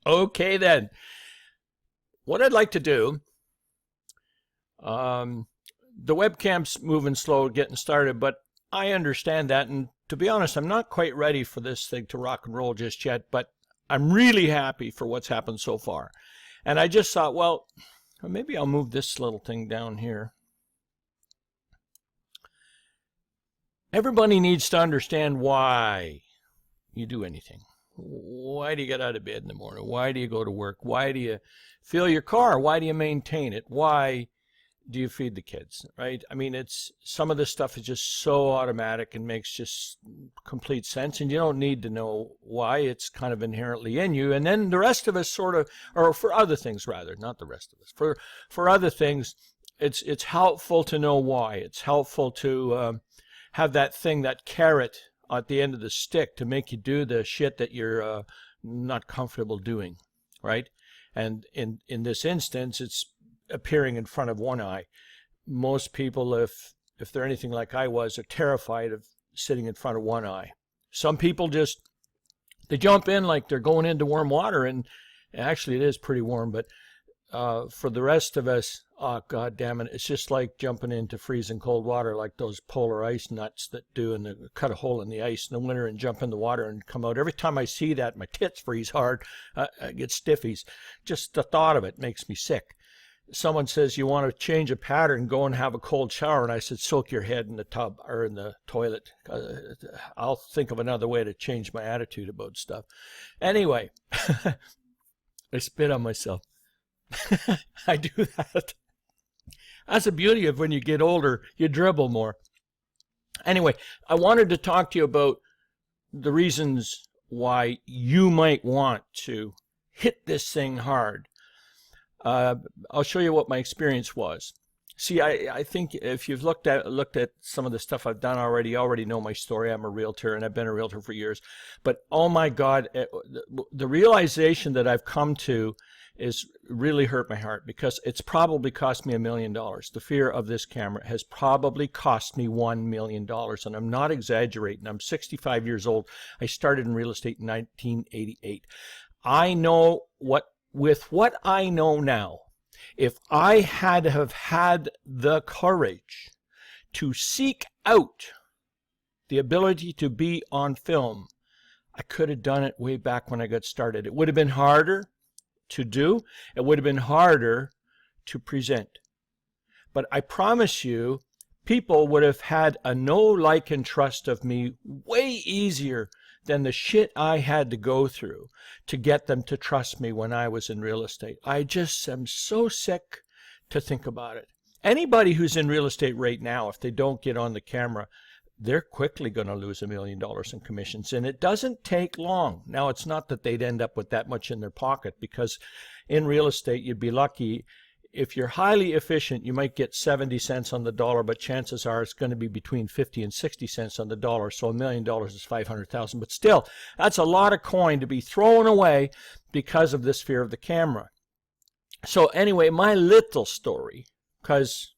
Okay, then. What I'd like to do, the webcam's moving slow, getting started, but I understand that. And to be honest, I'm not quite ready for this thing to rock and roll just yet, but I'm really happy for what's happened so far. And I just thought, well, maybe I'll move this little thing down here. Everybody needs to understand why you do anything. Why do you get out of bed in the morning? Why do you go to work? Why do you fill your car? Why do you maintain it? Why do you feed the kids, right? I mean, it's some of this stuff is just so automatic and makes just complete sense, and you don't need to know why. It's kind of inherently in you. And then the rest of us sort of, or for other things rather, not the rest of us, for other things, it's helpful to know why. It's helpful to have that thing, that carrot at the end of the stick to make you do the shit that you're not comfortable doing, right? And in this instance, it's appearing in front of one eye. Most people, if they're anything like I was, are terrified of sitting in front of one eye. Some people just, they jump in like they're going into warm water, and actually it is pretty warm, but for the rest of us, oh god damn it, it's just like jumping into freezing cold water, like those polar ice nuts that do, and they cut a hole in the ice in the winter and jump in the water and come out. Every time I see that, my tits freeze hard. I get stiffies. Just the thought of it makes me sick. Someone says, you want to change a pattern, go and have a cold shower. And I said, soak your head in the tub or in the toilet. I'll think of another way to change my attitude about stuff. Anyway, I spit on myself. I do that. That's the beauty of when you get older, you dribble more. Anyway, I wanted to talk to you about the reasons why you might want to hit this thing hard. I'll show you what my experience was. See, I think if you've looked at some of the stuff I've done already, you already know my story. I'm a realtor, and I've been a realtor for years. But oh my God, the realization that I've come to is really hurt my heart, because it's probably cost me $1 million. The fear of this camera has probably cost me $1 million, and I'm not exaggerating. I'm 65 years old. I started in real estate in 1988. I know with what I know now, if I had have had the courage to seek out the ability to be on film, I could have done it way back when I got started. It would have been harder to do. It would have been harder to present. But I promise you, people would have had a know, like, and trust of me way easier than the shit I had to go through to get them to trust me when I was in real estate. I just am so sick to think about it. Anybody who's in real estate right now, if they don't get on the camera, they're quickly going to lose $1 million in commissions, and it doesn't take long. Now, it's not that they'd end up with that much in their pocket, because in real estate, you'd be lucky. If you're highly efficient, you might get 70 cents on the dollar, but chances are it's going to be between 50 and 60 cents on the dollar. So $1 million is 500,000, but still, that's a lot of coin to be thrown away because of this fear of the camera. So anyway, my little story, because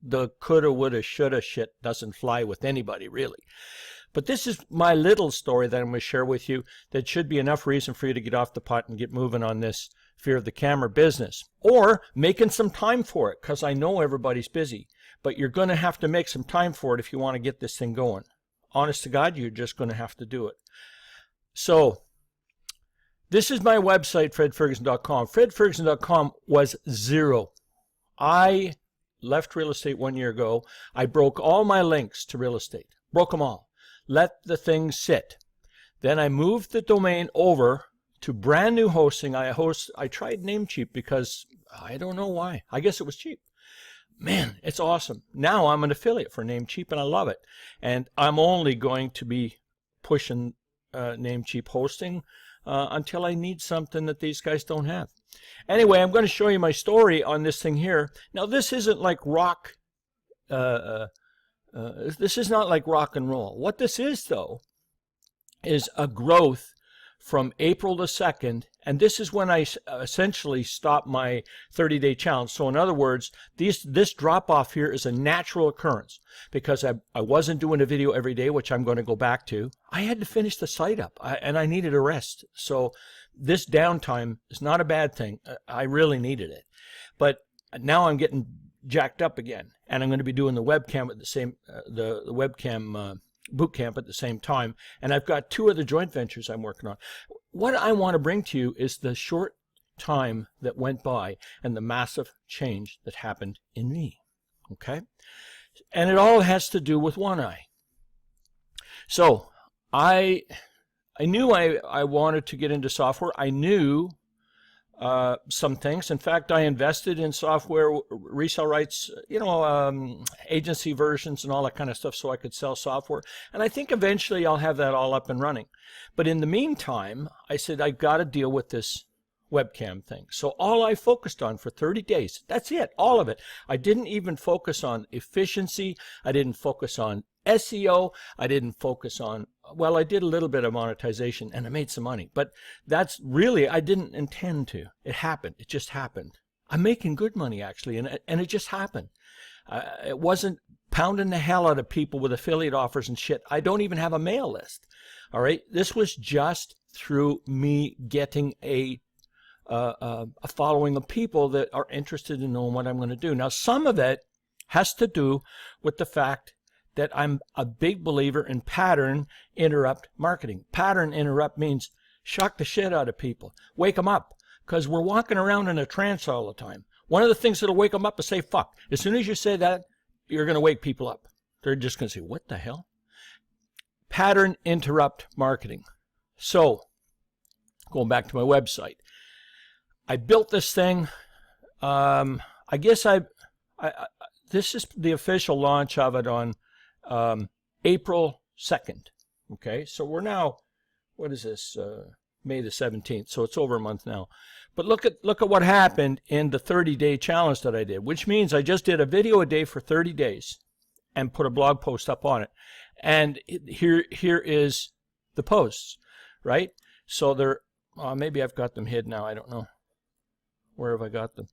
the coulda, woulda, shoulda shit doesn't fly with anybody, really. But this is my little story that I'm going to share with you that should be enough reason for you to get off the pot and get moving on this fear of the camera business, or making some time for it, because I know everybody's busy, but you're going to have to make some time for it if you want to get this thing going. Honest to God, you're just going to have to do it. So this is my website, fredferguson.com. fredferguson.com was zero. I left real estate 1 year ago. I broke all my links to real estate. Broke them all. Let the thing sit. Then I moved the domain over to brand new hosting. I tried Namecheap because I don't know why. I guess it was cheap. Man, it's awesome. Now I'm an affiliate for Namecheap, and I love it. And I'm only going to be pushing Namecheap hosting until I need something that these guys don't have. Anyway, I'm going to show you my story on this thing here. Now, this isn't like rock. This is not like rock and roll. What this is, though, is a growth from April the 2nd, and this is when I essentially stopped my 30-day challenge. So in other words, this drop-off here is a natural occurrence because I wasn't doing a video every day, which I'm going to go back to. I had to finish the site up, and I needed a rest. So this downtime is not a bad thing. I really needed it. But now I'm getting jacked up again, and I'm going to be doing the webcam at the same, the webcam boot camp at the same time. And I've got 2 other joint ventures I'm working on. What I want to bring to you is the short time that went by and the massive change that happened in me. Okay? And it all has to do with one eye. So I knew I wanted to get into software. I knew some things. In fact, I invested in software, resale rights, agency versions and all that kind of stuff so I could sell software. And I think eventually I'll have that all up and running. But in the meantime, I said, I've got to deal with this webcam thing. So all I focused on for 30 days, that's it, all of it. I didn't even focus on efficiency. I didn't focus on SEO. I didn't focus on, well, I did a little bit of monetization and I made some money, but that's really, I didn't intend to. It happened. It just happened. I'm making good money actually, and it just happened. It wasn't pounding the hell out of people with affiliate offers and shit. I don't even have a mail list. All right. This was just through me getting a following of people that are interested in knowing what I'm going to do. Now, some of it has to do with the fact that I'm a big believer in pattern interrupt marketing. Pattern interrupt means shock the shit out of people. Wake them up, because we're walking around in a trance all the time. One of the things that'll wake them up is say, fuck. As soon as you say that, you're going to wake people up. They're just going to say, what the hell? Pattern interrupt marketing. So, going back to my website. I built this thing. I guess this is the official launch of it on April 2nd. Okay, so we're now, what is this? May the 17th. So it's over a month now. But look at what happened in the 30-day challenge that I did, which means I just did a video a day for 30 days and put a blog post up on it. And here is the posts, right? So they're, maybe I've got them hid now. I don't know. Where have I got them?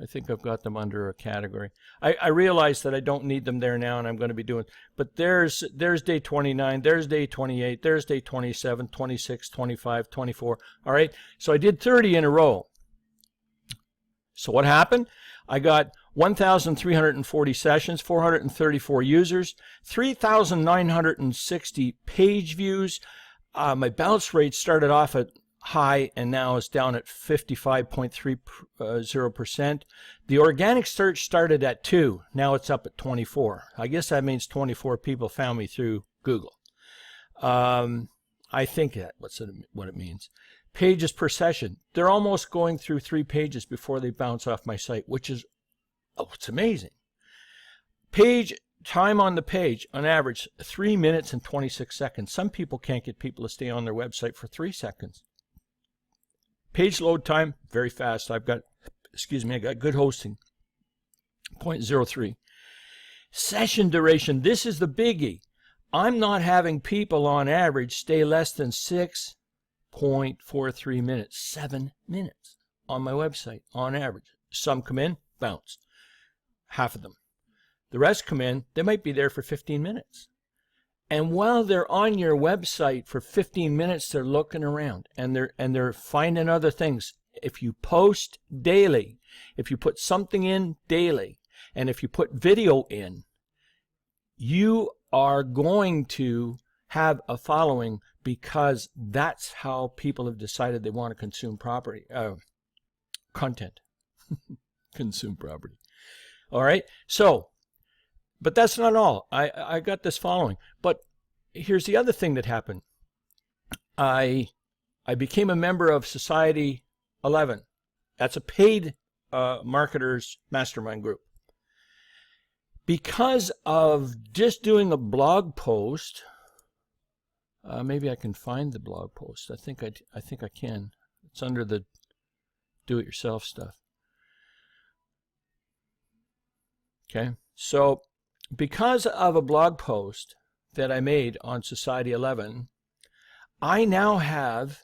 I think I've got them under a category. I realize that I don't need them there now, and I'm going to be doing, but there's day 29, there's day 28, there's day 27, 26, 25, 24. All right, so I did 30 in a row. So what happened? I got 1,340 sessions, 434 users, 3,960 page views. My bounce rate started off at high and now is down at 55.30%. The organic search started at 2. Now it's up at 24. I guess that means 24 people found me through Google. I think that's what it means. Pages per session. They're almost going through 3 pages before they bounce off my site, which is, it's amazing. Page time on the page, on average, 3 minutes and 26 seconds. Some people can't get people to stay on their website for 3 seconds. Page load time, very fast. I got good hosting, 0.03. Session duration, this is the biggie. I'm not having people on average stay less than 6.43 minutes, 7 minutes on my website on average. Some come in, bounce, half of them. The rest come in, they might be there for 15 minutes. And while they're on your website for 15 minutes, they're looking around and they're finding other things. If you post daily, if you put something in daily, and if you put video in, you are going to have a following, because that's how people have decided they want to consume content. Consume property. All right. So, but that's not all. I got this following. But here's the other thing that happened. I became a member of Society 11. That's a paid marketers mastermind group. Because of just doing a blog post, maybe I can find the blog post. I think I can. It's under the do-it-yourself stuff. Okay, so because of a blog post that I made on Society 11, I now have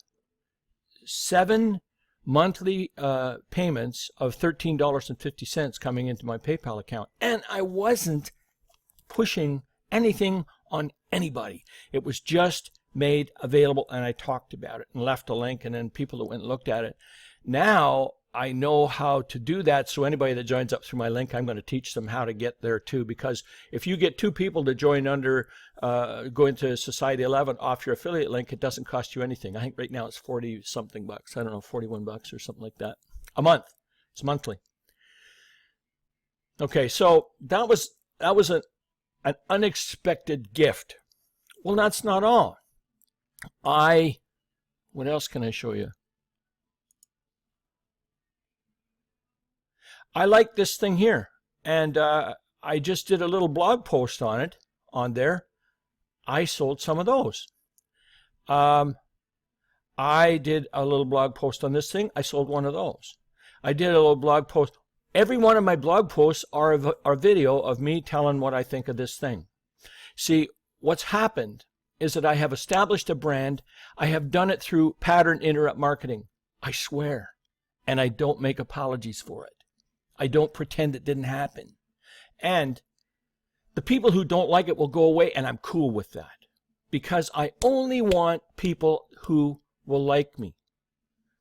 7 monthly payments of $13.50 coming into my PayPal account. And I wasn't pushing anything on anybody. It was just made available, and I talked about it and left a link, and then people that went and looked at it. Now I know how to do that, so anybody that joins up through my link, I'm going to teach them how to get there too, because if you get 2 people to join under go into Society 11 off your affiliate link, it doesn't cost you anything. I think right now it's 40 something bucks. I don't know, 41 bucks or something like that a month. It's monthly. Okay, so that was an unexpected gift. Well, that's not all. What else can I show you? I like this thing here, and I just did a little blog post on it, on there. I sold some of those. I did a little blog post on this thing. I sold one of those. I did a little blog post. Every one of my blog posts are video of me telling what I think of this thing. See, what's happened is that I have established a brand. I have done it through pattern interrupt marketing. I swear. And I don't make apologies for it. I don't pretend it didn't happen. And the people who don't like it will go away, and I'm cool with that. Because I only want people who will like me.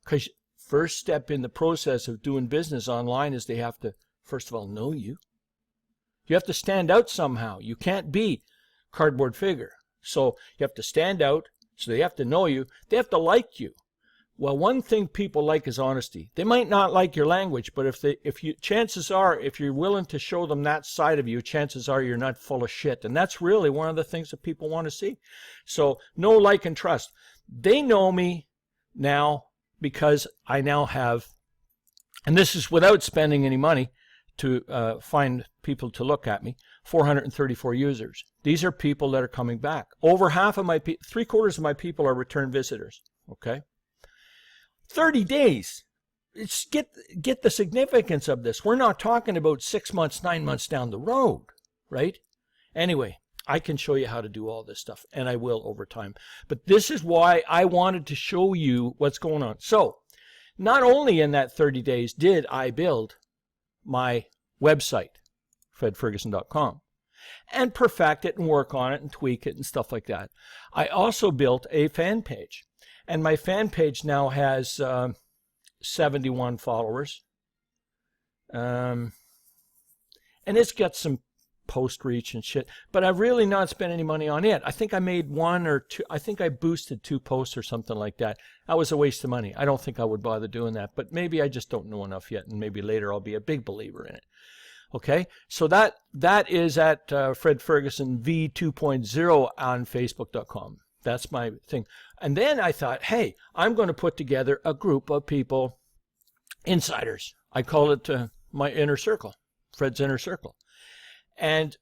Because first step in the process of doing business online is they have to, first of all, know you. You have to stand out somehow. You can't be cardboard figure. So you have to stand out, so they have to know you. They have to like you. Well, one thing people like is honesty. They might not like your language, but chances are, if you're willing to show them that side of you, chances are you're not full of shit. And that's really one of the things that people want to see. So know, like, and trust. They know me now because I now have, and this is without spending any money to find people to look at me, 434 users. These are people that are coming back. Over half of my, 3/4 of my people are return visitors. Okay. 30 days. It's get the significance of this. We're not talking about 6 months, 9 months down the road, right? Anyway, I can show you how to do all this stuff, and I will over time. But this is why I wanted to show you what's going on. So, not only in that 30 days did I build my website, fredferguson.com, and perfect it and work on it and tweak it and stuff like that. I also built a fan page. And my fan page now has 71 followers. And it's got some post reach and shit. But I've really not spent any money on it. I think I made 1 or 2. I think I boosted 2 posts or something like that. That was a waste of money. I don't think I would bother doing that. But maybe I just don't know enough yet. And maybe later I'll be a big believer in it. Okay, so that is at Fred Ferguson V 2.0 on Facebook.com. That's my thing. And then I thought, hey, I'm going to put together a group of people, insiders. I call it my inner circle, Fred's inner circle. And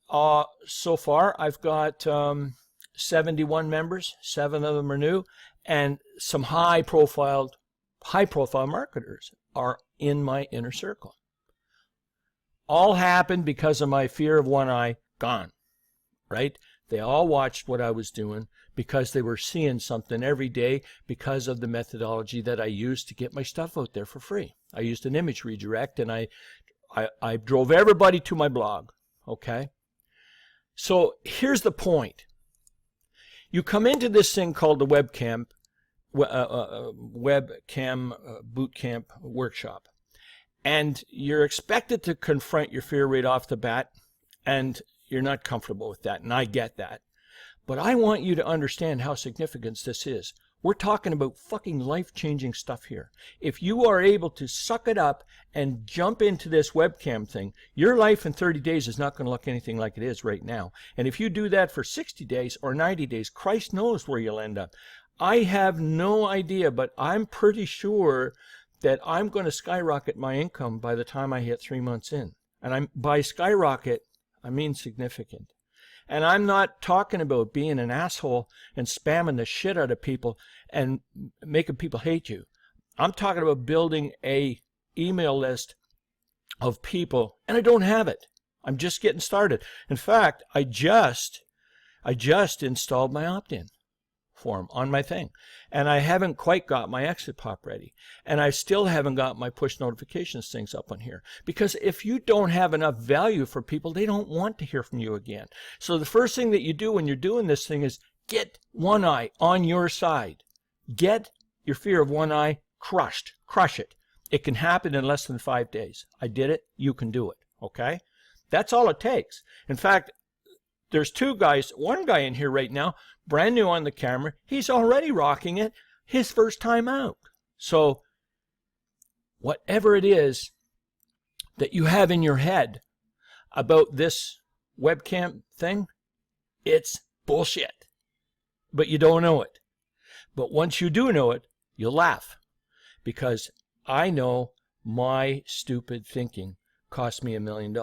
so far, I've got 71 members. 7 of them are new. And some high-profile marketers are in my inner circle. All happened because of my fear of one eye gone, right? They all watched what I was doing because they were seeing something every day because of the methodology that I used to get my stuff out there for free. I used an image redirect, and I drove everybody to my blog, okay? So here's the point. You come into this thing called the webcam boot camp workshop, and you're expected to confront your fear right off the bat, and you're not comfortable with that, and I get that. But I want you to understand how significant this is. We're talking about fucking life-changing stuff here. If you are able to suck it up and jump into this webcam thing, your life in 30 days is not going to look anything like it is right now. And if you do that for 60 days or 90 days, Christ knows where you'll end up. I have no idea, but I'm pretty sure that I'm going to skyrocket my income by the time I hit 3 months in. And by skyrocket, I mean significant. And I'm not talking about being an asshole and spamming the shit out of people and making people hate you. I'm talking about building a email list of people, and I don't have it. I'm just getting started. In fact, I just installed my opt-in form on my thing, and I haven't quite got my exit pop ready, and I still haven't got my push notifications things up on here, because if you don't have enough value for people, they don't want to hear from you again. So the first thing that you do when you're doing this thing is Get one eye on your side. Get your fear of one eye crushed. Crush it. It can happen in less than 5 days. I did it. You can do it. Okay? That's all it takes. In fact, there's two guys, one guy in here right now, brand new on the camera. He's already rocking it his first time out. So whatever it is that you have in your head about this webcam thing, it's bullshit. But you don't know it. But once you do know it, you'll laugh. Because I know my stupid thinking cost me $1 million.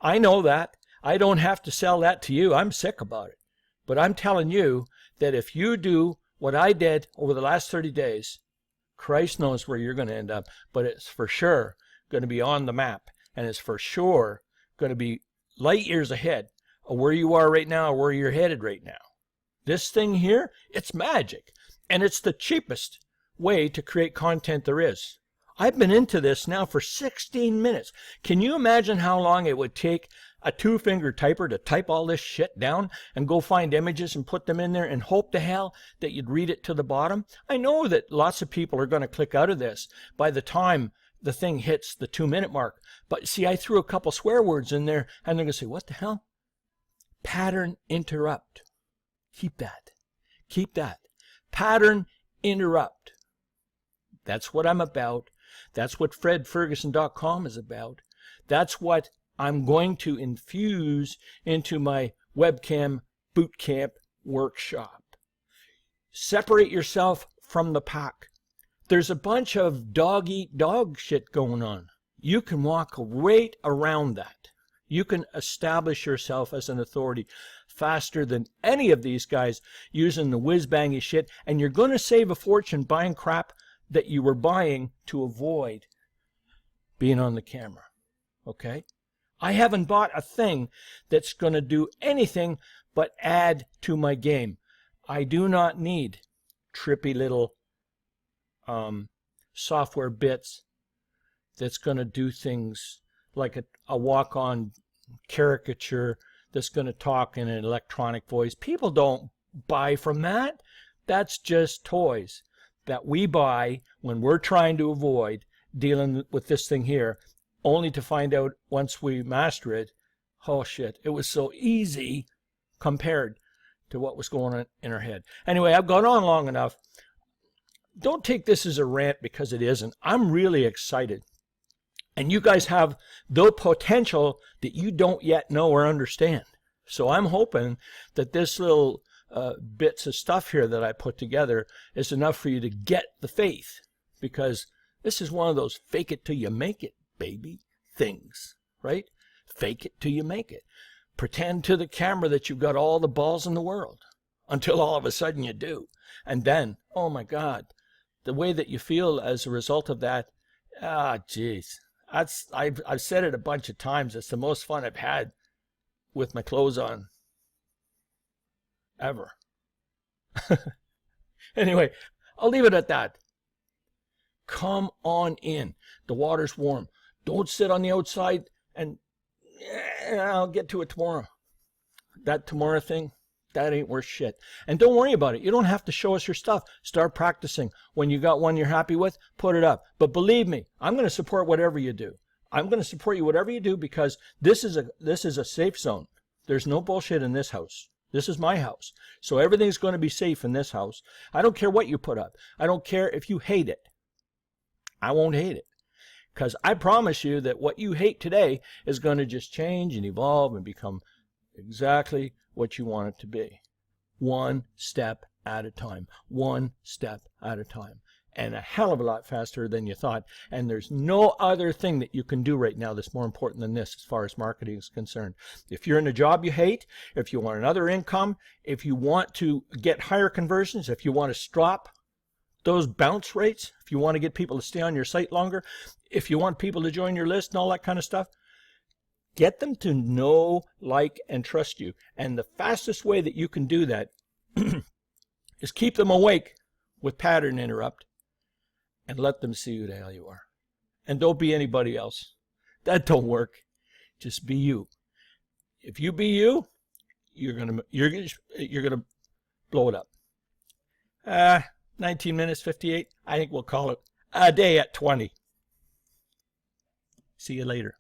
I know that. I don't have to sell that to you. I'm sick about it. But I'm telling you that if you do what I did over the last 30 days, Christ knows where you're going to end up. But it's for sure going to be on the map. And it's for sure going to be light years ahead of where you are right now or where you're headed right now. This thing here, it's magic. And it's the cheapest way to create content there is. I've been into this now for 16 minutes. Can you imagine how long it would take a two-finger typer to type all this shit down and go find images and put them in there and hope to hell that you'd read it to the bottom? I know that lots of people are going to click out of this by the time the thing hits the 2-minute mark. But see, I threw a couple swear words in there and they're going to say, what the hell? Pattern interrupt. Keep that. Keep that. Pattern interrupt. That's what I'm about. That's what FredFerguson.com is about. That's what I'm going to infuse into my webcam bootcamp workshop. Separate yourself from the pack. There's a bunch of dog-eat-dog shit going on. You can walk right around that. You can establish yourself as an authority faster than any of these guys using the whiz-bangy shit, and you're going to save a fortune buying crap that you were buying to avoid being on the camera. Okay? I haven't bought a thing that's going to do anything but add to my game. I do not need trippy little software bits that's going to do things like a walk-on caricature that's going to talk in an electronic voice. People don't buy from that. That's just toys that we buy when we're trying to avoid dealing with this thing here, only to find out once we master it, oh shit, it was so easy compared to what was going on in our head. Anyway, I've gone on long enough. Don't take this as a rant because it isn't. I'm really excited. And you guys have the potential that you don't yet know or understand. So I'm hoping that this little bits of stuff here that I put together is enough for you to get the faith, because this is one of those fake it till you make it, baby, things, right? Fake it till you make it. Pretend to the camera that you've got all the balls in the world until all of a sudden you do. And then, oh my God, the way that you feel as a result of that, geez. I've said it a bunch of times. It's the most fun I've had with my clothes on ever. Anyway, I'll leave it at that. Come on in. The water's warm. Don't sit on the outside and I'll get to it tomorrow. That tomorrow thing, that ain't worth shit. And don't worry about it. You don't have to show us your stuff. Start practicing. When you got one you're happy with, put it up. But believe me, I'm going to support whatever you do. I'm going to support you whatever you do, because this is a safe zone. There's no bullshit in this house. This is my house. So everything's going to be safe in this house. I don't care what you put up. I don't care if you hate it. I won't hate it. Because I promise you that what you hate today is going to just change and evolve and become exactly what you want it to be. One step at a time. One step at a time. And a hell of a lot faster than you thought. And there's no other thing that you can do right now that's more important than this as far as marketing is concerned. If you're in a job you hate, if you want another income, if you want to get higher conversions, if you want to stop those bounce rates, if you want to get people to stay on your site longer, if you want people to join your list and all that kind of stuff, get them to know, like, and trust you. And the fastest way that you can do that is keep them awake with pattern interrupt and let them see who the hell you are. And don't be anybody else. That don't work. Just be you. If you be you, you're gonna blow it up. 19 minutes, 58. I think we'll call it a day at 20. See you later.